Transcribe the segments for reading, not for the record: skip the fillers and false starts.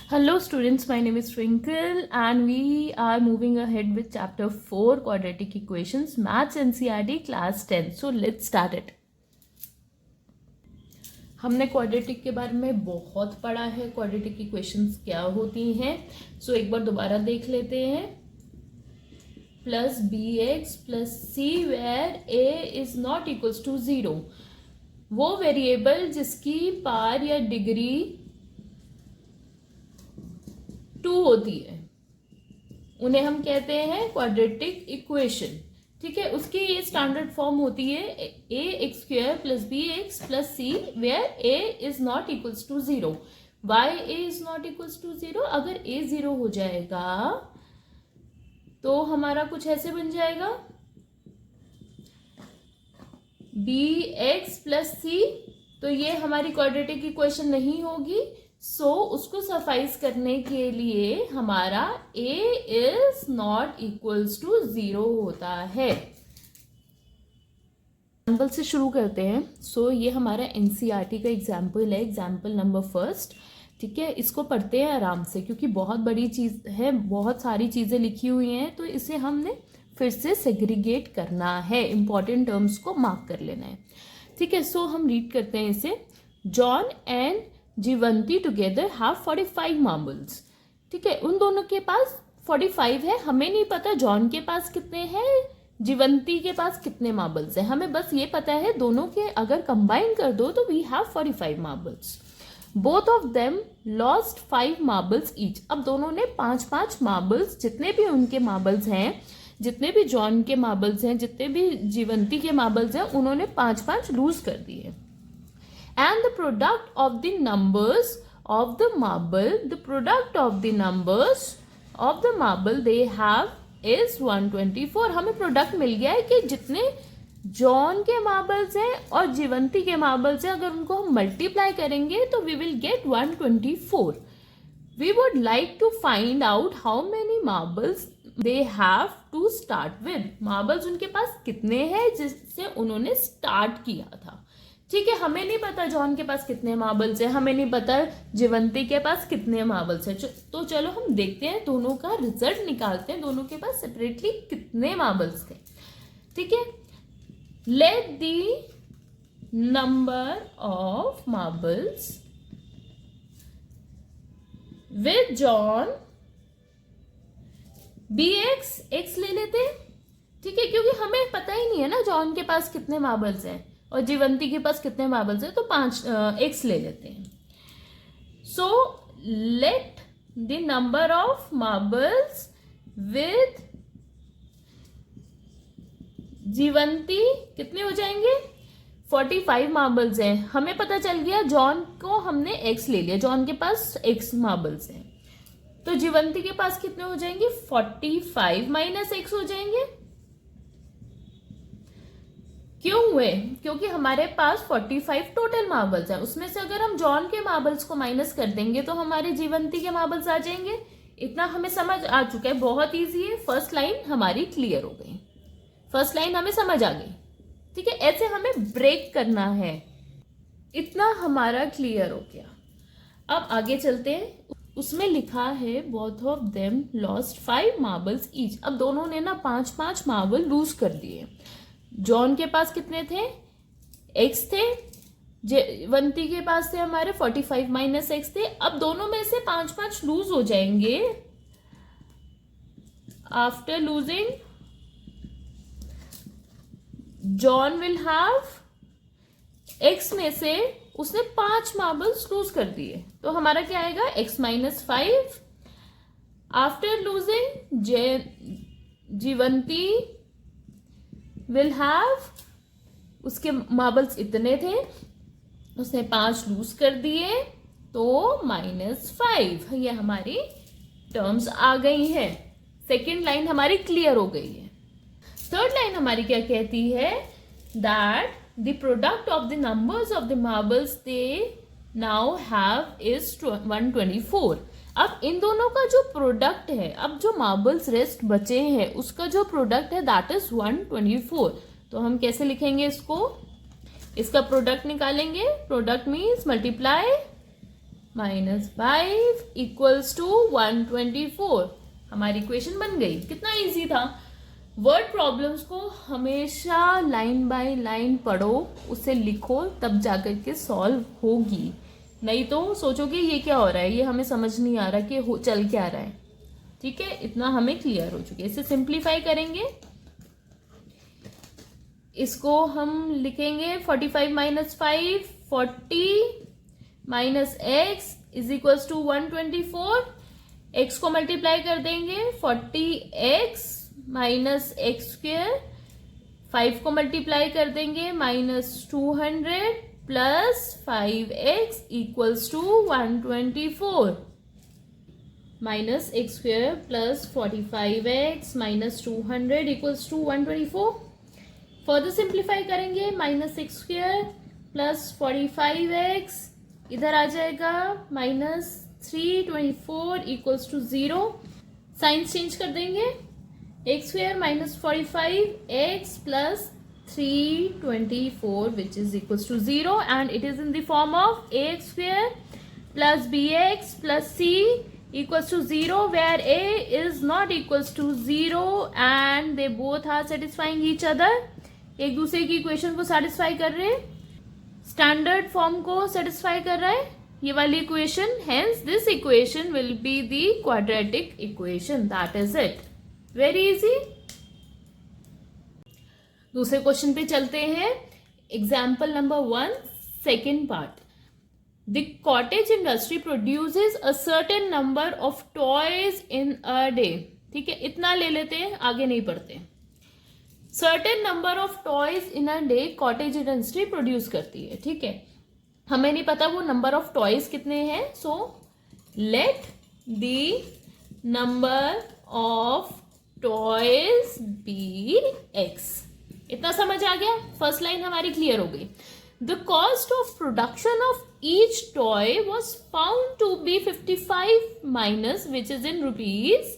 Hello students, my name is Twinkle and we are moving ahead with chapter 4 quadratic equations, maths NCERT class 10. So let's start it. हमने quadratic के बारे में बहुत पढ़ा है, quadratic equations क्या होती हैं. सो एक बार दोबारा देख लेते हैं. Plus b x plus c where a is not equals to 0. वो वेरिएबल जिसकी पार या डिग्री 2 होती है उन्हें हम कहते हैं क्वाड्रेटिक इक्वेशन. ठीक है, उसकी ये स्टैंडर्ड फॉर्म होती है a x square plus b x plus c where a is not equals to 0. Why a is not equals to 0? अगर ए 0 हो जाएगा तो हमारा कुछ ऐसे बन जाएगा बी एक्स प्लस सी. तो ये हमारी क्वाड्रेटिक इक्वेशन नहीं होगी. सो उसको सफाइस करने के लिए हमारा a is not equals to 0 होता है. एग्जाम्पल से शुरू करते हैं. सो ये हमारा एनसीईआरटी का एग्जाम्पल है, एग्जाम्पल नंबर फर्स्ट. ठीक है, इसको पढ़ते हैं आराम से क्योंकि बहुत बड़ी चीज़ है, बहुत सारी चीज़ें लिखी हुई हैं, तो इसे हमने फिर से सेग्रीगेट करना है, इंपॉर्टेंट टर्म्स को मार्क कर लेना है. ठीक है, सो हम रीड करते हैं इसे. John and Jeevanti together have 45 marbles. ठीक है, उन दोनों के पास 45 है. हमें नहीं पता जॉन के पास कितने हैं, जीवंती के पास कितने मार्बल्स हैं. हमें बस ये पता है दोनों के अगर कंबाइन कर दो तो we have 45 marbles. Both of them lost 5 marbles each. अब दोनों ने 5-5 मार्बल्स, जितने भी उनके मार्बल्स हैं, जितने भी जॉन के मार्बल्स हैं, जितने भी जीवंती के मार्बल्स हैं, उन्होंने 5-5 लूज कर दिए. And the product of the numbers of the marble they have is 124. हमें प्रोडक्ट मिल गया है कि जितने जॉन के मार्बल्स हैं और जीवंती के मार्बल्स हैं, अगर उनको हम मल्टीप्लाई करेंगे तो we will get 124. We would like to find out how many marbles they have to start with. Marbles उनके पास कितने हैं जिससे उन्होंने स्टार्ट किया था. ठीक है, हमें नहीं पता जॉन के पास कितने मार्बल्स हैं, हमें नहीं पता जीवंती के पास कितने मार्बल्स हैं. तो चलो हम देखते हैं, दोनों का रिजल्ट निकालते हैं, दोनों के पास सेपरेटली कितने मार्बल्स थे. ठीक है, let the number of marbles with John be x. X ले लेते हैं. ठीक है, क्योंकि हमें पता ही नहीं है ना जॉन के पास कितने मार्बल्स हैं और जीवंती के पास कितने मार्बल्स हैं, तो 5 एक्स ले लेते हैं. So let the number of marbles with Jeevanti कितने हो जाएंगे. 45 मार्बल्स हैं. हमें पता चल गया जॉन को हमने एक्स ले लिया, जॉन के पास एक्स मार्बल्स हैं. तो जीवंती के पास कितने हो जाएंगे, 45 माइनस एक्स हो जाएंगे. क्यों हुए? क्योंकि हमारे पास 45 टोटल मार्बल्स हैं. उसमें से अगर हम जॉन के मार्बल्स को माइनस कर देंगे तो हमारे जीवंती के मार्बल्स आ जाएंगे. इतना हमें समझ आ चुका है, बहुत इजी है. फर्स्ट लाइन हमारी क्लियर हो गई, फर्स्ट लाइन हमें समझ आ गई. ठीक है, ऐसे हमें ब्रेक करना है. इतना हमारा क्लियर हो गया. अब आगे चलते हैं. उसमें लिखा है both of them lost 5 marbles each. अब दोनों ने ना 5-5 मार्बल लूज कर दिए. जॉन के पास कितने थे, एक्स थे. जीवंती के पास थे हमारे 45 माइनस एक्स थे. अब दोनों में से 5-5 लूज हो जाएंगे. After losing John will have, x में से उसने 5 मार्बल्स लूज कर दिए, तो हमारा क्या आएगा, x minus 5. After losing Jeevanti will have, उसके मार्बल्स इतने थे, उसने 5 लूज कर दिए, तो -5. ये हमारी टर्म्स आ गई है. सेकेंड लाइन हमारी क्लियर हो गई है. थर्ड लाइन हमारी क्या कहती है, that the product of the numbers of the marbles they now have is 124. अब इन दोनों का जो प्रोडक्ट है, अब जो मार्बल्स रेस्ट बचे हैं उसका जो प्रोडक्ट है दैट इज 124. तो हम कैसे लिखेंगे इसको, इसका प्रोडक्ट निकालेंगे. Product means multiply minus 5 equals to 124। हमारी इक्वेशन बन गई। कितना इजी था। वर्ड प्रॉब्लम्स को हमेशा लाइन बाय लाइन पढ़ो, उसे लिखो, तब जाकर के सॉल्व होगी। नहीं तो सोचोगे ये क्या हो रहा है, ये हमें समझ नहीं आ रहा कि चल क्या रहा है। ठीक है, इतना हमें क्लियर हो चुके। इसे सिंप्लीफाई करेंगे, इसको हम लिखेंगे 45 minus 5, 40 minus x is equals to 124। X को मल्टीप्लाई कर देंगे, 40x माइनस एक्स स्क्वेयर, 5 को मल्टीप्लाई कर देंगे, minus 200 plus 5x equals to 124, minus x square plus 45x minus 200 equals to 124। Further simplify करेंगे, minus x square plus 45x इधर आ जाएगा, minus 324 equals to 0। Signs change कर देंगे, x square minus 45x plus 324 which is equals to 0 and it is in the form of ax square plus bx plus c equals to 0 where a is not equals to 0 and they both are satisfying each other। एक दूसरे की equation को satisfy कर रहे हैं, standard form को satisfy कर रहा है ये वाली equation. Hence this equation will be the quadratic equation. That is it, very easy. दूसरे क्वेश्चन पे चलते हैं। Example number 1, second part. The cottage industry produces a certain number of toys in a day। ठीक है, इतना ले लेते हैं, आगे नहीं पढ़ते। Certain number of toys in a day cottage industry produce करती है। ठीक है, हमें नहीं पता वो number of toys कितने हैं, so let the number of toys be x। इतना समझ आ गया, फर्स्ट लाइन हमारी क्लियर हो गई। The cost of production of each toy was found to be 55 minus, which is in rupees,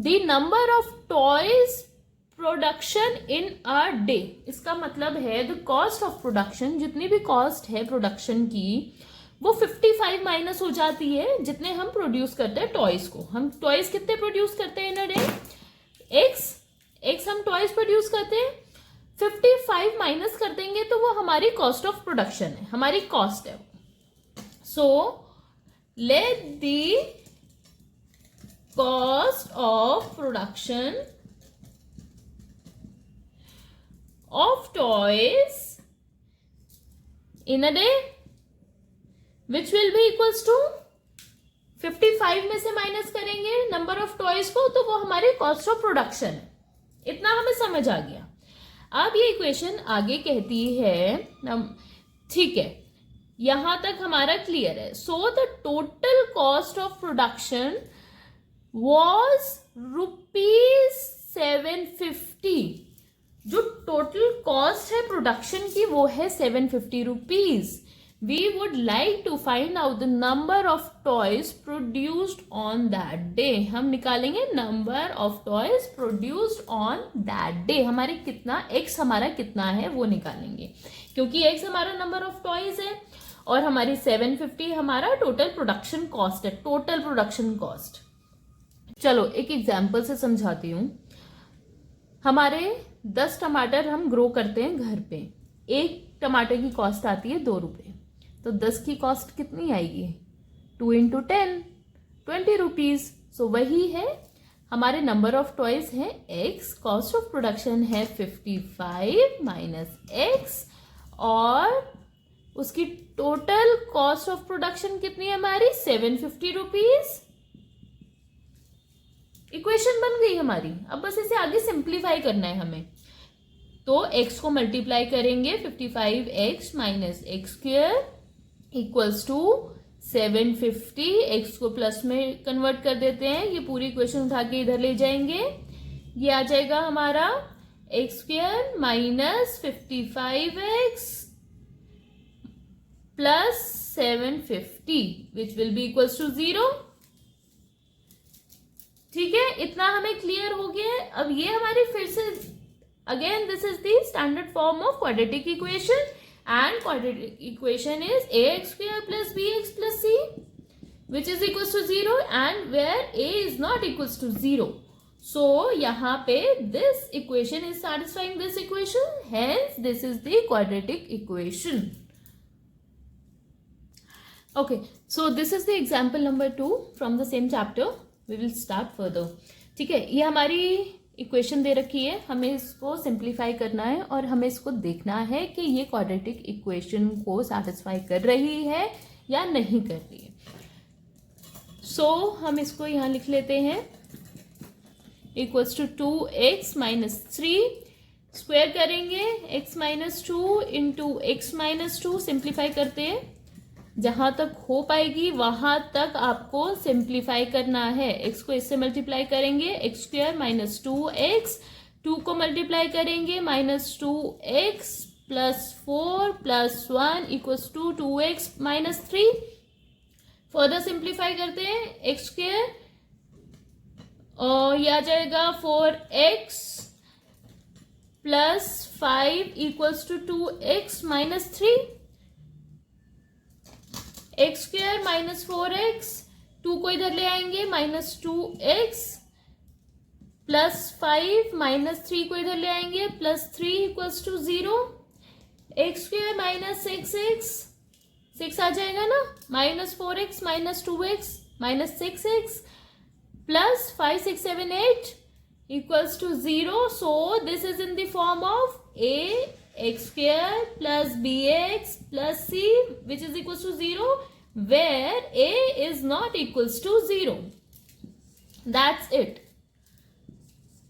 the number of toys production in a day। इसका मतलब है the cost of production, जितनी भी cost है production की, वो 55 माइनस हो जाती है जितने हम प्रोड्यूस करते हैं टॉयज को। हम टॉयज कितने प्रोड्यूस करते हैं इन अ डे? एक्स हम टॉयज प्रोड्यूस करते हैं, 55 माइनस कर देंगे तो वो हमारी कॉस्ट ऑफ प्रोडक्शन है, हमारी कॉस्ट है। So let the cost of production of toys in a day which will be equals to 55 में से माइनस करेंगे नंबर ऑफ टॉयज को, तो वो हमारी कॉस्ट ऑफ प्रोडक्शन है। इतना हमें समझ आ गया। अब ये इक्वेशन आगे कहती है, ठीक है, यहां तक हमारा क्लियर है। So the total cost of production was ₹750। जो टोटल कॉस्ट है प्रोडक्शन की वो है 750 rupees. We would like to find out the number of toys produced on that day। हम निकालेंगे number of toys produced on that day। हमारे कितना x हमारा कितना है वो निकालेंगे, क्योंकि x हमारा number of toys है और हमारी 750 हमारा टोटल प्रोडक्शन कॉस्ट है, टोटल प्रोडक्शन कॉस्ट। चलो एक एग्जाम्पल से समझाती हूँ। हमारे 10 टमाटर हम ग्रो करते हैं घर पे। एक टमाटर की कॉस्ट आती है 2 रुपये, तो 10 की कॉस्ट कितनी आएगी? 2 × 10 20 रुपीज। सो वही है, हमारे नंबर ऑफ टॉयज है x, कॉस्ट ऑफ प्रोडक्शन है 55 माइनस x, और उसकी टोटल कॉस्ट ऑफ प्रोडक्शन कितनी है हमारी? 750 रुपीज। इक्वेशन बन गई हमारी। अब बस इसे आगे सिंप्लीफाई करना है हमें। तो x को मल्टीप्लाई करेंगे, 55x minus x square equals to 750। X को प्लस में कन्वर्ट कर देते हैं, ये पूरी इक्वेशन उठा के इधर ले जाएंगे। ये आ जाएगा हमारा x square minus 55x plus 750 which will be equals to 0। ठीक है, इतना हमें क्लियर हो गया है। अब ये हमारी फिर से again this is the standard form of quadratic equation and quadratic equation is ax square plus bx plus c, which is equals to 0 and where a is not equals to 0. So यहाँ पे this equation is satisfying this equation, hence this is the quadratic equation. Okay, so this is the example number 2 from the same chapter. We will start further. ठीक है, ये हमारी equation दे रखी है, हमें इसको सिंप्लीफाई करना है और हमें इसको देखना है कि ये क्वाड्रेटिक इक्वेशन को सेटिस्फाई कर रही है या नहीं कर रही है. सो हम इसको यहाँ लिख लेते हैं equals to 2x minus 3 square करेंगे x minus 2 into x minus 2. Simplify करते हैं, जहां तक हो पाएगी वहां तक आपको सिंप्लीफाई करना है. x को इससे मल्टीप्लाई करेंगे एक्स स्क्वायर माइनस 2x, 2 को मल्टीप्लाई करेंगे minus 2x plus 4 plus 1 equals to 2x minus 3. Further simplify करते हैं एक्स स्क्वायर और यह आ जाएगा 4x plus 5 equals to 2x minus 3. X square minus 4x, 2 को इधर ले आएंगे माइनस 2x प्लस 5 माइनस 3 को इधर ले आएंगे plus 3 equals to 0. X square minus 6x, 6 आ जाएगा ना, minus 4x minus 2x minus 6x plus 5 6 7 8 equals to 0. So this is in the form of a x square plus bx plus c which is equals to 0 where a is not equals to 0. That's it.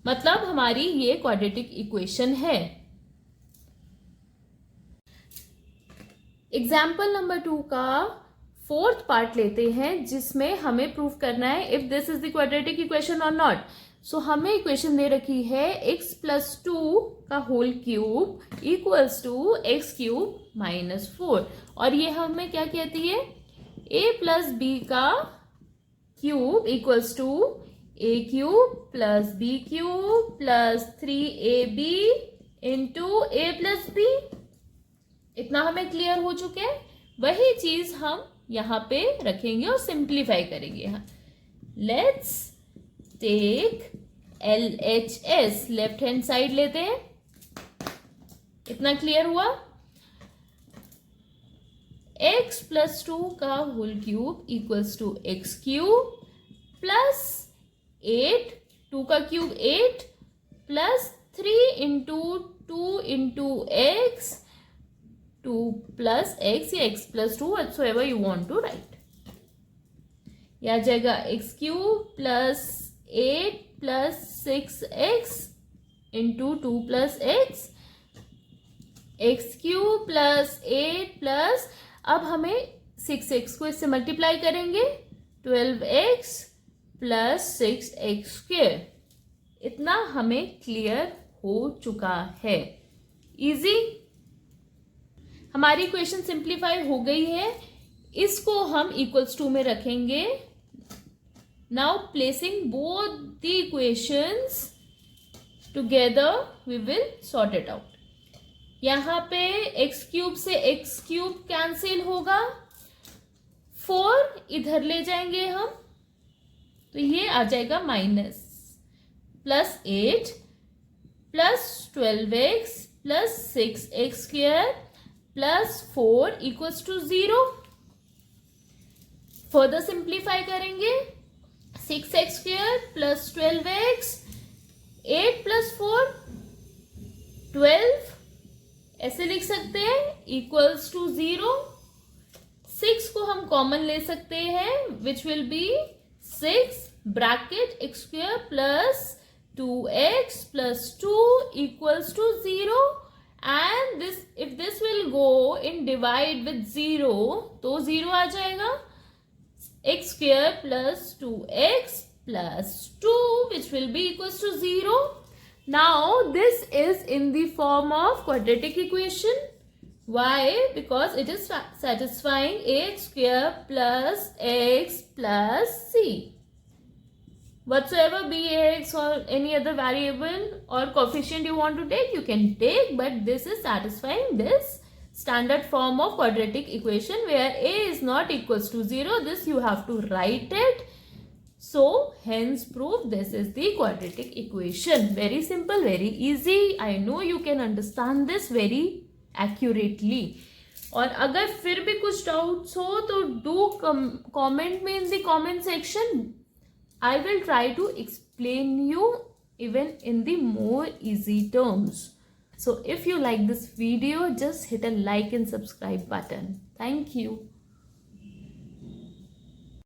मतलब हमारी ये quadratic equation है. Example number 2 का 4th part लेते हैं जिसमें हमें prove करना है if this is the quadratic equation और नॉट. सो हमें इक्वेशन दे रखी है x प्लस 2 का whole cube equals to x cube minus 4 और ये हमें क्या कहती है a प्लस बी का cube equals to a cube plus b cube plus 3ab into a plus b. इतना हमें क्लियर हो चुके हैं. वही चीज हम यहाँ पे रखेंगे और सिंप्लीफाई करेंगे. Let's take LHS, left hand side लेते हैं. इतना क्लियर हुआ. x प्लस 2 का whole cube equals to x cube plus 8, 2 का क्यूब 8 plus 3 into 2 into x, 2 plus x या x plus 2 whatsoever you want to write. यह आ जाएगा x cube plus 8 plus 6x into 2 plus x, x cube plus 8 plus, अब हमें 6x को इससे मल्टीप्लाई करेंगे 12x प्लस 6x स्क्वायर. इतना हमें क्लियर हो चुका है. इजी. हमारी इक्वेशन सिंप्लीफाई हो गई है. इसको हम इक्वल्स टू में रखेंगे. Now placing both the equations together we will sort it out. यहाँ पे x क्यूब से x क्यूब कैंसिल होगा, 4 इधर ले जाएंगे हम तो ये आ जाएगा minus plus 8 plus 12x plus 6x square plus 4 equals to 0. Further simplify करेंगे 6x square plus 12x, 8 plus 4 12 ऐसे लिख सकते हैं इक्वल्स टू 0. 6 को हम कॉमन ले सकते हैं विच will B 6 bracket x square plus 2x plus 2 equals to 0 and this if this will go in divide with 0 तो 0 आ जाएगा. x square plus 2x plus 2 which will be equals to 0. Now this is in the form of quadratic equation. Why? Because it is satisfying ax square plus x plus c. Whatsoever be ax or any other variable or coefficient you want to take, you can take, but this is satisfying this standard form of quadratic equation where a is not equals to 0. This you have to write it. So hence proof this is the quadratic equation. Very simple, very easy. I know you can understand this very accurately. और अगर फिर भी कुछ doubts हो तो do comment में in the comment section. I will try to explain you even in the more easy terms. So if you like this video, just hit a like and subscribe button. Thank you.